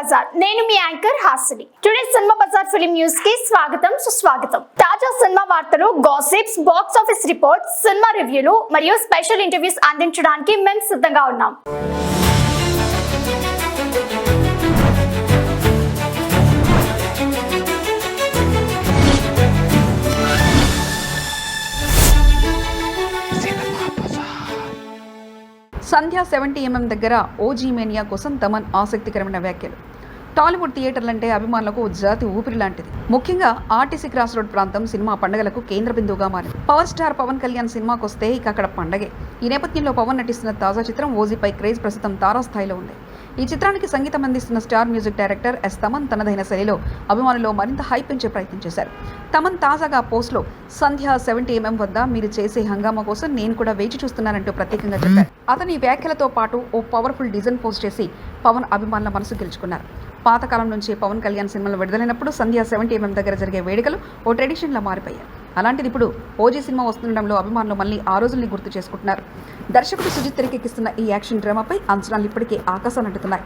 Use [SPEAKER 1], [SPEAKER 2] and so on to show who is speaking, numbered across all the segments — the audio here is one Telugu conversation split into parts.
[SPEAKER 1] బజార్ నేను మీ anchor Hasini. Today cinema bazaar film news కి స్వాగతం సుస్వాగతం. తాజా సినిమా వార్తలు, gossips, box office reports, cinema రివ్యూలు మరియు స్పెషల్ ఇంటర్వ్యూస్ అందించడానికి మేము సిద్ధంగా ఉన్నాం.
[SPEAKER 2] సంధ్య 70mm దగ్గర ఓజీ మేనియా కోసం తమన్ ఆసక్తికరమైన వ్యాఖ్యలు. టాలీవుడ్ థియేటర్లంటే అభిమానులకు జాతి ఊపిరి లాంటిది. ముఖ్యంగా ఆర్టీసీ క్రాస్ రోడ్ ప్రాంతం సినిమా పండుగలకు కేంద్ర బిందువుగా మారింది. పవర్ స్టార్ పవన్ కళ్యాణ్ సినిమాకు వస్తే ఇక అక్కడ పండగే. ఈ నేపథ్యంలో పవన్ నటిస్తున్న తాజా చిత్రం ఓజీపై క్రేజ్ ప్రస్తుతం తారాస్థాయిలో ఉంది. ఈ చిత్రానికి సంగీతం అందిస్తున్న star music director S Thaman తనదైన శైలిలో అభిమానుల్లో మరింత హైప్ పెంచే ప్రయత్నం చేశారు. తమన్ తాజాగా పోస్ట్లో సంధ్య 70mm వద్ద మీరు చేసే హంగామా కోసం నేను కూడా వేచి చూస్తున్నానంటూ ప్రత్యేకంగా చెప్పారు. అతని వ్యాఖ్యలతో పాటు ఓ పవర్ఫుల్ డిజైన్ పోస్ట్ చేసి పవన్ అభిమానుల మనసు గెలుచుకున్నారు. పాతకాలం నుంచి పవన్ కళ్యాణ్ సినిమాలు విడుదలైనప్పుడు సంధ్య 70mm దగ్గర జరిగే వేడుకలు ఓ ట్రెడిషన్లా మారిపోయాయి. అలాంటిది ఇప్పుడు ఓజీ సినిమా వస్తుండడంలో అభిమానులు మళ్ళీ ఆ రోజుల్ని గుర్తు చేసుకుంటున్నారు. దర్శకుడు సుజిత్ తెరకెక్కిస్తున్న ఈ యాక్షన్ డ్రామాపై అంచనాలు ఇప్పటికే ఆకాశాన్ని అంటున్నాయి.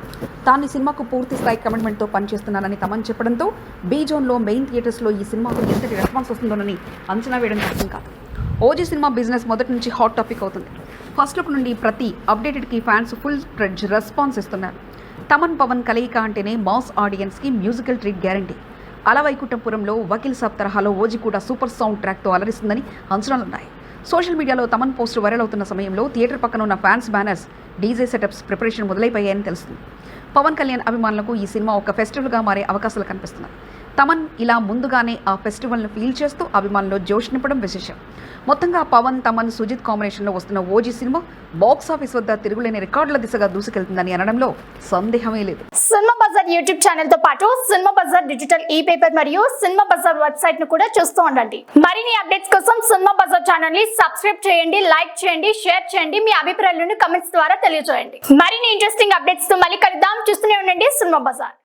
[SPEAKER 2] తాను ఈ సినిమాకు పూర్తి స్థాయి కమిట్మెంట్తో పనిచేస్తున్నానని తమన్ చెప్పడంతో బీ జోన్లో మెయిన్ థియేటర్స్లో ఈ సినిమాకు ఎంతటి రెస్పాన్స్ వస్తుందోనని అంచనా వేయడం కష్టం కాదు. ఓజీ సినిమా బిజినెస్ మొదటి నుంచి హాట్ టాపిక్ అవుతుంది. ఫస్ట్ లుక్ నుండి ప్రతి అప్డేటెడ్కి fans full fledged response Thaman. Pawan పవన్ కలయిక అంటేనే మాస్ ఆడియన్స్కి మ్యూజికల్ ట్రీట్ గ్యారంటీ. అలవైకుంఠపురంలో వకీల్ సాబ్ తరహాలో ఓజీ కూడా సూపర్ సౌండ్ ట్రాక్తో అలరిస్తుందని అంచనాలున్నాయి. సోషల్ మీడియాలో తమన్ పోస్ట్ వైరల్ అవుతున్న సమయంలో థియేటర్ పక్కన ఉన్న fans banners, DJ setups preparation మొదలైపోయాయని తెలుస్తుంది. పవన్ కళ్యాణ్ అభిమానులకు ఈ సినిమా ఒక ఫెస్టివల్గా మారే అవకాశాలు కనిపిస్తున్నాయి. తమన్ ఇలా ముందుగానే ఆ ఫెస్టివల్ను ఫీల్ చేస్తూ అభిమానుల్లో జోష్ నింపడం విశేషం. మొత్తంగా పవన్, తమన్, సుజిత్ కాంబినేషన్లో వస్తున్న ఓజీ సినిమా బాక్స్ ఆఫీస్ వద్ద తిరుగులేని రికార్డుల దిశగా దూసుకెళ్తుందని అనడంలో సందేహమే లేదు.
[SPEAKER 1] సినిమా బజార్ యూట్యూబ్ ఛానల్ తో పాటు సినిమా బజార్ డిజిటల్ ఈ పేపర్ మరియు సినిమా బజార్ వెబ్సైట్ ను కూడా చూస్తూ ఉండండి. మరిన్ని అప్డేట్స్ కోసం సినిమా బజార్ ఛానల్ ని సబ్స్క్రైబ్ చేయండి, లైక్ చేయండి, షేర్ చేయండి, మీ అభిప్రాయాలను కమెంట్స్ ద్వారా తెలియజేయండి. మరిన్ని ఇంట్రెస్టింగ్ అప్డేట్స్ తో మళ్ళీ కలుద్దాం. చూస్తూనే ఉండండి సినిమా బజార్.